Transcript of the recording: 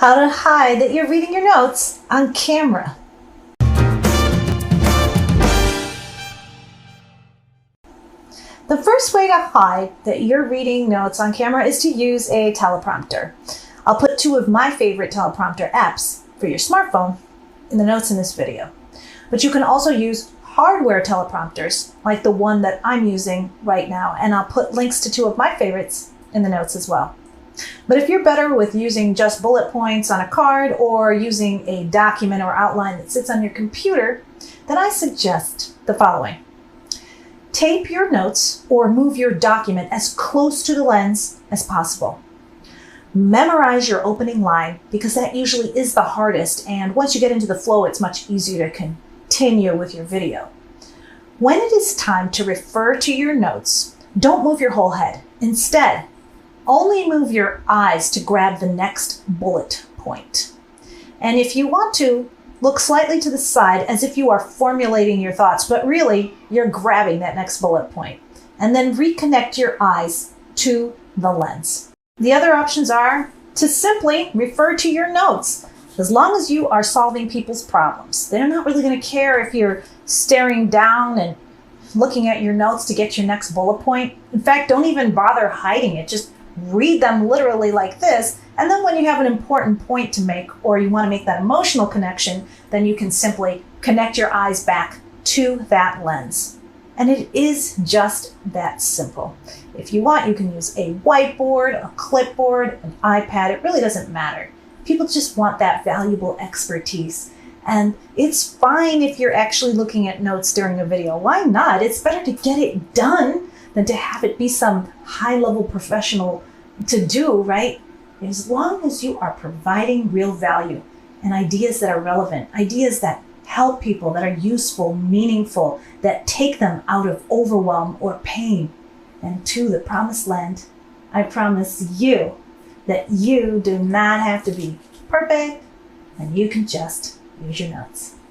How to hide that you're reading your notes on camera. The first way to hide that you're reading notes on camera is to use a teleprompter. I'll put two of my favorite teleprompter apps for your smartphone in the notes in this video. But you can also use hardware teleprompters like the one that I'm using right now, and I'll put links to two of my favorites in the notes as well. But if you're better with using just bullet points on a card or using a document or outline that sits on your computer, then I suggest the following. Tape your notes or move your document as close to the lens as possible. Memorize your opening line because that usually is the hardest, and once you get into the flow, it's much easier to continue with your video. When it is time to refer to your notes, don't move your whole head. Instead, only move your eyes to grab the next bullet point. And if you want to, look slightly to the side as if you are formulating your thoughts, but really you're grabbing that next bullet point. And then reconnect your eyes to the lens. The other options are to simply refer to your notes. As long as you are solving people's problems, they're not really going to care if you're staring down and looking at your notes to get your next bullet point. In fact, don't even bother hiding it. Just read them literally like this, and then when you have an important point to make or you want to make that emotional connection, then you can simply connect your eyes back to that lens. And it is just that simple. If you want, you can use a whiteboard, a clipboard, an iPad. It really doesn't matter. People just want that valuable expertise. And it's fine if you're actually looking at notes during a video. Why not? It's better to get it done than to have it be some high-level professional to do, right? As long as you are providing real value and ideas that are relevant, ideas that help people, that are useful, meaningful, that take them out of overwhelm or pain and to the promised land, I promise you that you do not have to be perfect and you can just use your notes.